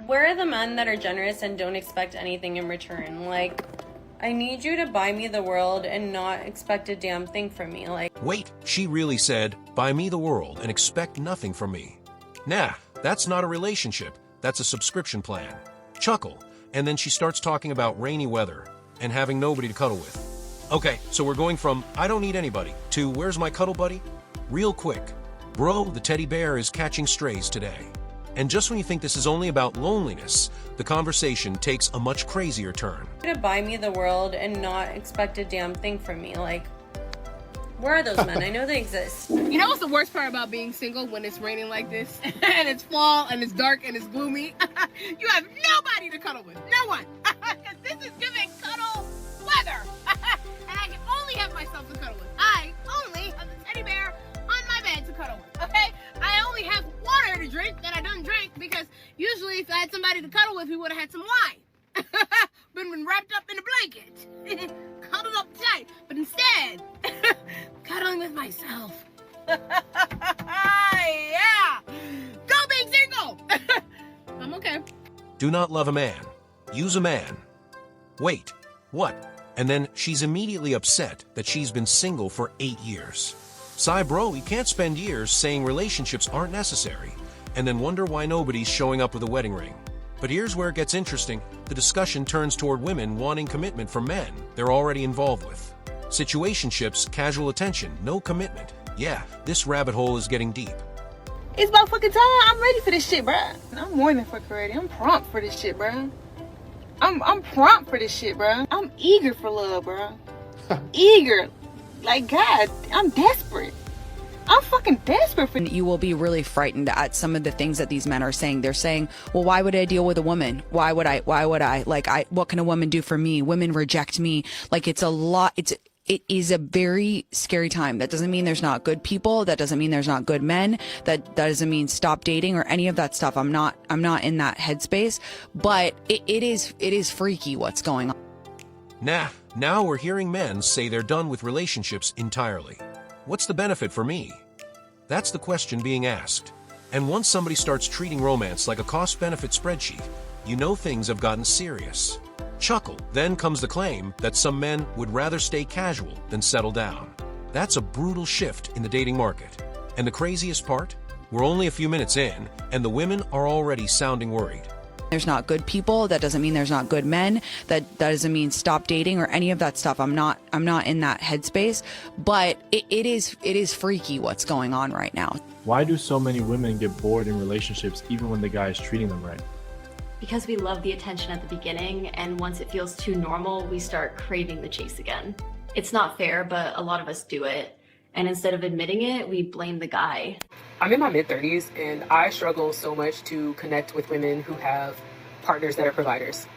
Where are the men that are generous and don't expect anything in return? Like, I need you to buy me the world and not expect a damn thing from me. Like, Wait, she really said, buy me the world and expect nothing from me. Nah, that's not a relationship. That's a subscription plan. Chuckle, and then she starts talking about rainy weather and having nobody to cuddle with. Okay, so we're going from I don't need anybody to where's my cuddle buddy? Real quick. Bro, the teddy bear is catching strays today. And just when you think this is only about loneliness, the conversation takes a much crazier turn. to buy me the world and not expect a damn thing from me. Like, where are those men? I know they exist. You know what's the worst part about being single when it's raining like this and it's fall and it's dark and it's gloomy? You have nobody to cuddle with. No one. This is giving cuddle weather. And I can only have myself to cuddle with. I only have the teddy bear on my bed to cuddle with. Okay? I only have water to drink that I don't drink because usually if I had somebody to cuddle with, we would have had some wine. Been wrapped up in a blanket. Cuddled up tight. But instead, cuddling with myself. Yeah! Go being single! I'm okay. Do not love a man. Use a man. Wait, what? And then she's immediately upset that she's been single for 8 years. Sigh, bro, you can't spend years saying relationships aren't necessary and then wonder why nobody's showing up with a wedding ring. But here's where it gets interesting. The discussion turns toward women wanting commitment from men they're already involved with. Situationships, casual attention, no commitment. Yeah, this rabbit hole is getting deep. It's about fucking time. I'm ready for this shit, bruh. I'm more than fucking ready. I'm prompt for this shit, bruh. I'm prompt for this shit, bruh. I'm eager for love, bruh. Eager. Like, God, I'm desperate. I'm fucking desperate for. You will be really frightened at some of the things that these men are saying. They're saying, well, why would I deal with a woman? Why would I? Like, what can a woman do for me? Women reject me. Like, it's a lot. It is a very scary time. That doesn't mean there's not good people. That doesn't mean there's not good men. That doesn't mean stop dating or any of that stuff. I'm not in that headspace, but it is freaky what's going on. Nah, now we're hearing men say they're done with relationships entirely. What's the benefit for me? That's the question being asked. And once somebody starts treating romance like a cost-benefit spreadsheet, you know things have gotten serious. Chuckle. Then comes the claim that some men would rather stay casual than settle down. That's a brutal shift in the dating market. And the craziest part? We're only a few minutes in, and the women are already sounding worried. There's not good people. That doesn't mean there's not good men. That doesn't mean stop dating or any of that stuff. I'm not in that headspace, but it is freaky what's going on right now. Why do so many women get bored in relationships even when the guy is treating them right? Because we love the attention at the beginning, and once it feels too normal, we start craving the chase again. It's not fair, but a lot of us do it. And instead of admitting it, we blame the guy. I'm in my mid-30s, and I struggle so much to connect with women who have partners that are providers.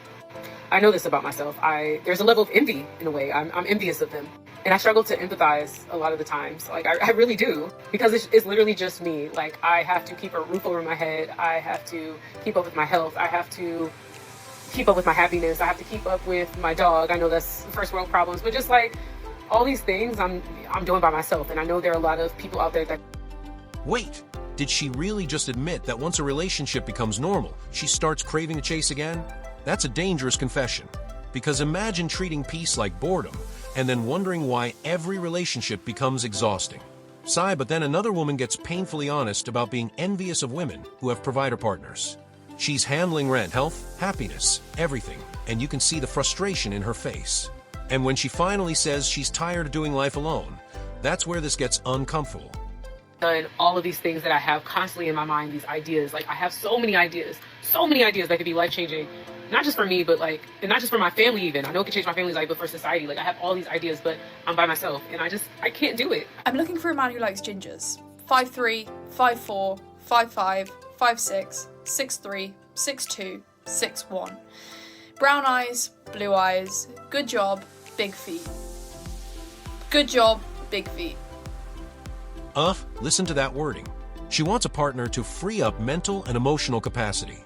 I know this about myself. There's a level of envy in a way. I'm envious of them. And I struggle to empathize a lot of the times. Like, I really do. Because it's literally just me. Like, I have to keep a roof over my head. I have to keep up with my health. I have to keep up with my happiness. I have to keep up with my dog. I know that's first world problems, but just like all these things I'm doing by myself. And I know there are a lot of people out there that... Wait, did she really just admit that once a relationship becomes normal, she starts craving the chase again? That's a dangerous confession. Because imagine treating peace like boredom, and then wondering why every relationship becomes exhausting. Sigh, but then another woman gets painfully honest about being envious of women who have provider partners. She's handling rent, health, happiness, everything, and you can see the frustration in her face. And when she finally says she's tired of doing life alone, that's where this gets uncomfortable. Done all of these things that I have constantly in my mind, these ideas. Like, I have so many ideas that could be life-changing. Not just for me, but like, and not just for my family even. I know it could change my family's life, but for society. Like, I have all these ideas, but I'm by myself, and I can't do it. I'm looking for a man who likes gingers. 5'3", 5'4", 5'5", 5'6", 6'3", 6'2", 6'1". Brown eyes, blue eyes, good job, big feet. Good job, big feet. Listen to that wording. She wants a partner to free up mental and emotional capacity.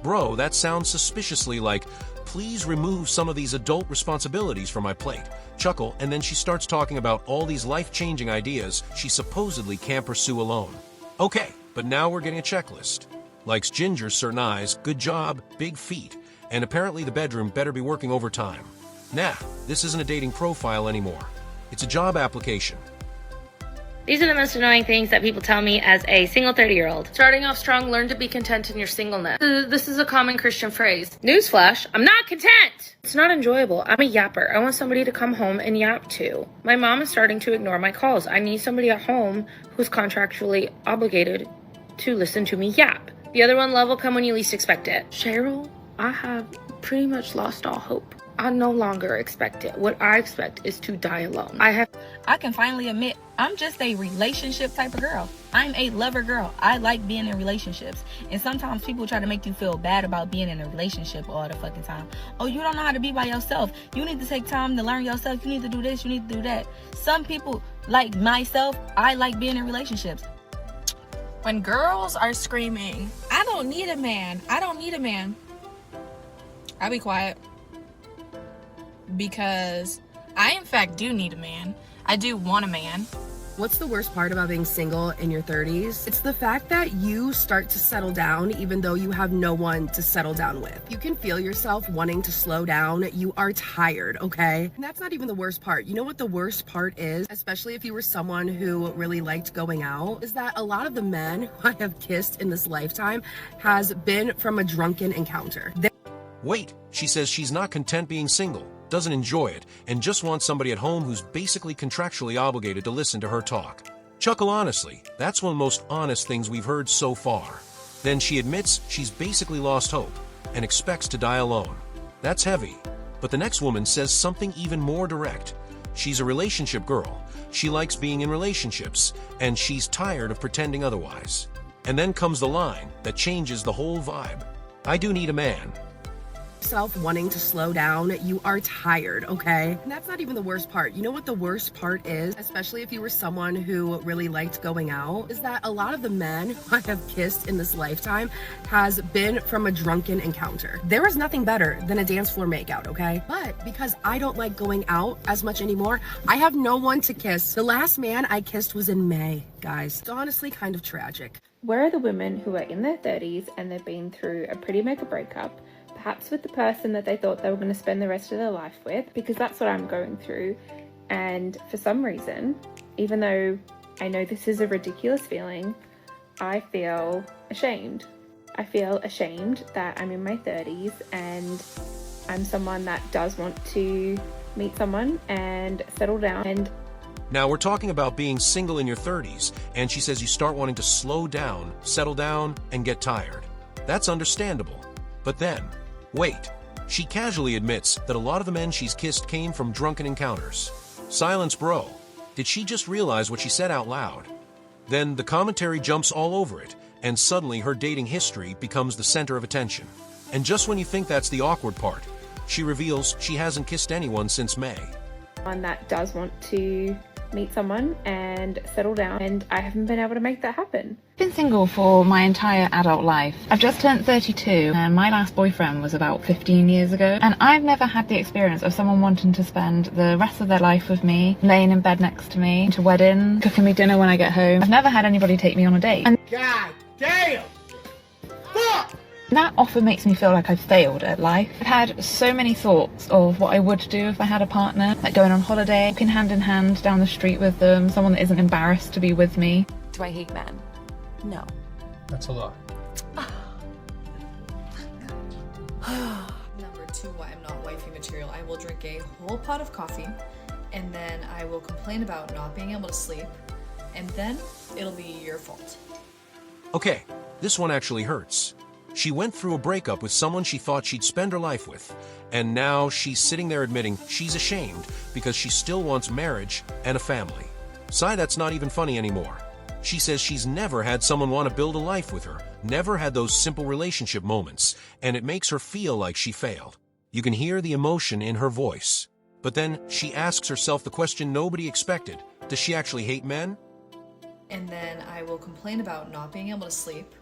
Bro, that sounds suspiciously like, please remove some of these adult responsibilities from my plate. Chuckle, and then she starts talking about all these life-changing ideas she supposedly can't pursue alone. Okay, but now we're getting a checklist. likes gingers, certain eyes, good job, big feet, and apparently the bedroom better be working overtime. Nah, this isn't a dating profile anymore. It's a job application. These are the most annoying things that people tell me as a single 30-year-old. Starting off strong, learn to be content in your singleness. This is a common Christian phrase. Newsflash, I'm not content! It's not enjoyable. I'm a yapper. I want somebody to come home and yap to. My mom is starting to ignore my calls. I need somebody at home who's contractually obligated to listen to me yap. The other one, love will come when you least expect it. Cheryl, I have pretty much lost all hope. I no longer expect it. What I expect is to die alone. I can finally admit I'm just a relationship type of girl. I'm a lover girl. I like being in relationships. And sometimes people try to make you feel bad about being in a relationship all the fucking time. Oh, you don't know how to be by yourself. You need to take time to learn yourself. You need to do this. You need to do that. Some people, like myself, I like being in relationships. When girls are screaming, I don't need a man. I don't need a man. I'll be quiet. Because I, in fact, do need a man. I do want a man. What's the worst part about being single in your 30s? It's the fact that you start to settle down even though you have no one to settle down with. You can feel yourself wanting to slow down. You are tired, okay? And that's not even the worst part. You know what the worst part is, especially if you were someone who really liked going out, is that a lot of the men who I have kissed in this lifetime has been from a drunken encounter. Wait, she says she's not content being single, doesn't enjoy it, and just wants somebody at home who's basically contractually obligated to listen to her talk. Chuckle honestly, that's one of the most honest things we've heard so far. Then she admits she's basically lost hope and expects to die alone. That's heavy. But the next woman says something even more direct. She's a relationship girl. She likes being in relationships, and she's tired of pretending otherwise. And then comes the line that changes the whole vibe. I do need a man. Self wanting to slow down, you are tired, okay? And that's not even the worst part. You know what the worst part is, especially if you were someone who really liked going out, is that a lot of the men who I have kissed in this lifetime has been from a drunken encounter. There is nothing better than a dance floor makeout, okay? But because I don't like going out as much anymore, I have no one to kiss. The last man I kissed was in May, guys. It's honestly kind of tragic. Where are the women who are in their 30s and they've been through a pretty mega breakup, perhaps with the person that they thought they were going to spend the rest of their life with? Because that's what I'm going through. And for some reason, even though I know this is a ridiculous feeling, I feel ashamed. I feel ashamed that I'm in my 30s and I'm someone that does want to meet someone and settle down. And now we're talking about being single in your 30s, and she says you start wanting to slow down, settle down, and get tired. That's understandable. But then, wait, she casually admits that a lot of the men she's kissed came from drunken encounters. Silence, bro. Did she just realize what she said out loud? Then the commentary jumps all over it, and suddenly her dating history becomes the center of attention. And just when you think that's the awkward part, she reveals she hasn't kissed anyone since May. one that does want to meet someone and settle down, and I haven't been able to make that happen. I've been single for my entire adult life. I've just turned 32 and my last boyfriend was about 15 years ago, and I've never had the experience of someone wanting to spend the rest of their life with me, laying in bed next to me, to wedding, cooking me dinner when I get home. I've never had anybody take me on a date. And God damn! Fuck! that often makes me feel like I've failed at life. I've had so many thoughts of what I would do if I had a partner, like going on holiday, walking hand in hand down the street with them, someone that isn't embarrassed to be with me. Do I hate men? No. That's a lot. Number 2, why I'm not wifey material. I will drink a whole pot of coffee, and then I will complain about not being able to sleep, and then it'll be your fault. Okay, this one actually hurts. She went through a breakup with someone she thought she'd spend her life with, and now she's sitting there admitting she's ashamed because she still wants marriage and a family. Sigh, that's not even funny anymore. She says she's never had someone want to build a life with her, never had those simple relationship moments, and it makes her feel like she failed. You can hear the emotion in her voice. But then she asks herself the question nobody expected. Does she actually hate men? And then I will complain about not being able to sleep,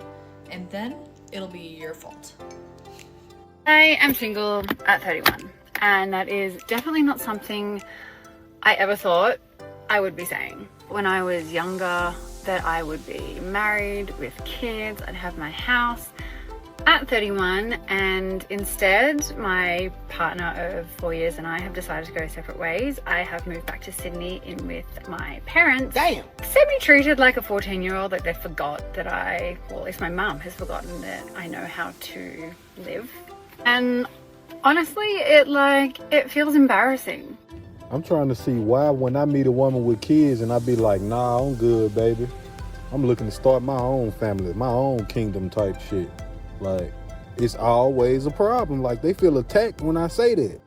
and then it'll be your fault. I am single at 31, and that is definitely not something I ever thought I would be saying. When I was younger, that I would be married with kids, I'd have my house, at 31, and instead my partner of 4 years and I have decided to go separate ways. I have moved back to Sydney in with my parents. Damn. Semi-treated like a 14-year-old, like they forgot that well, at least my mum has forgotten that I know how to live. And honestly, it feels embarrassing. I'm trying to see why when I meet a woman with kids and I be like, nah, I'm good, baby. I'm looking to start my own family, my own kingdom type shit. Like, it's always a problem. Like, they feel attacked when I say that.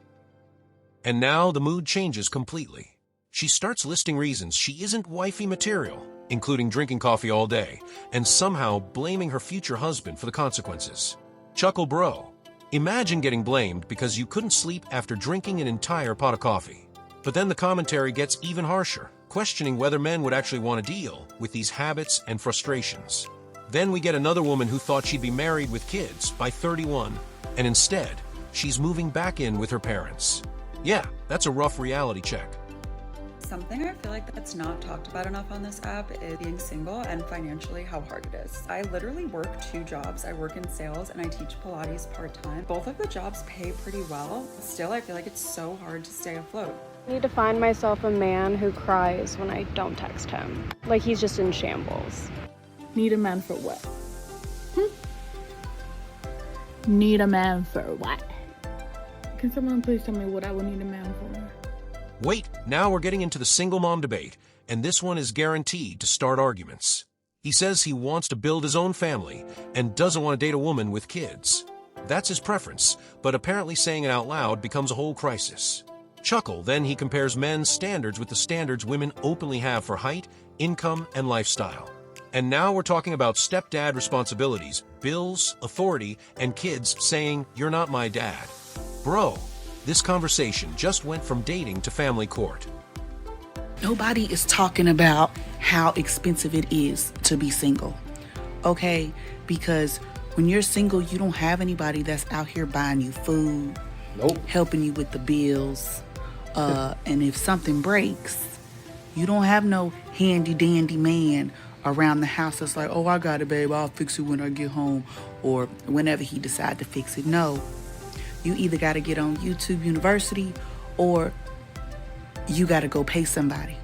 And now the mood changes completely. She starts listing reasons she isn't wifey material, including drinking coffee all day, and somehow blaming her future husband for the consequences. Chuckle, bro. Imagine getting blamed because you couldn't sleep after drinking an entire pot of coffee. But then the commentary gets even harsher, questioning whether men would actually want to deal with these habits and frustrations. Then we get another woman who thought she'd be married with kids by 31, and instead, she's moving back in with her parents. Yeah, that's a rough reality check. Something I feel like that's not talked about enough on this app is being single and financially how hard it is. I literally work 2 jobs. I work in sales and I teach Pilates part-time. Both of the jobs pay pretty well. Still, I feel like it's so hard to stay afloat. I need to find myself a man who cries when I don't text him. Like he's just in shambles. Need a man for what? Need a man for what? Can someone please tell me what I would need a man for? Wait, now we're getting into the single mom debate, and this one is guaranteed to start arguments. He says he wants to build his own family and doesn't want to date a woman with kids. That's his preference, but apparently saying it out loud becomes a whole crisis. Chuckle, then he compares men's standards with the standards women openly have for height, income, and lifestyle. And now we're talking about stepdad responsibilities, bills, authority, and kids saying, "You're not my dad." Bro, this conversation just went from dating to family court. Nobody is talking about how expensive it is to be single, okay? Because when you're single, you don't have anybody that's out here buying you food, helping you with the bills, and if something breaks, you don't have no handy-dandy man around the house that's like, "Oh, I got it, babe, I'll fix it when I get home," or whenever he decides to fix it. No, you either got to get on YouTube University or you got to go pay somebody.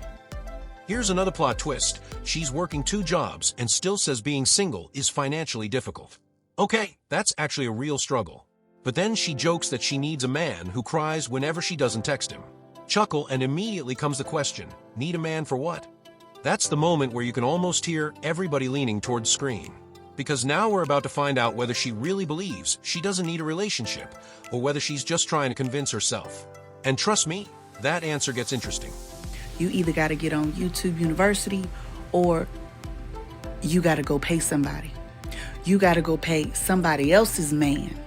Here's another plot twist. She's working 2 jobs and still says being single is financially difficult. Okay, that's actually a real struggle. But then she jokes that she needs a man who cries whenever she doesn't text him. Chuckle, and immediately comes the question, need a man for what? That's the moment where you can almost hear everybody leaning towards screen. Because now we're about to find out whether she really believes she doesn't need a relationship, or whether she's just trying to convince herself. And trust me, that answer gets interesting. You either got to get on YouTube University or you got to go pay somebody. You got to go pay somebody else's man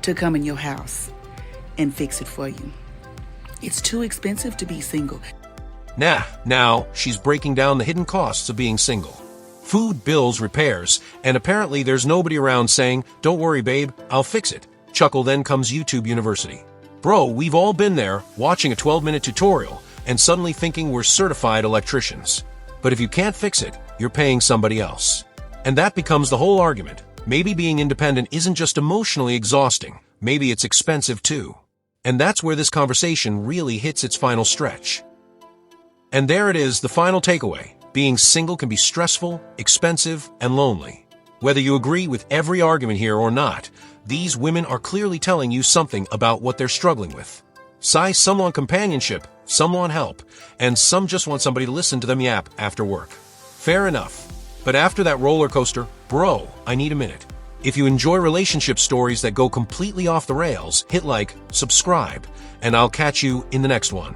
to come in your house and fix it for you. It's too expensive to be single. Now she's breaking down the hidden costs of being single. Food, bills, repairs, and apparently there's nobody around saying, "Don't worry, babe, I'll fix it." Chuckle, then comes YouTube University. Bro, we've all been there, watching a 12-minute tutorial, and suddenly thinking we're certified electricians. But if you can't fix it, you're paying somebody else. And that becomes the whole argument. Maybe being independent isn't just emotionally exhausting, maybe it's expensive too. And that's where this conversation really hits its final stretch. And there it is, the final takeaway. Being single can be stressful, expensive, and lonely. Whether you agree with every argument here or not, these women are clearly telling you something about what they're struggling with. Some want companionship, some want help, and some just want somebody to listen to them yap after work. Fair enough. But after that roller coaster, bro, I need a minute. If you enjoy relationship stories that go completely off the rails, hit like, subscribe, and I'll catch you in the next one.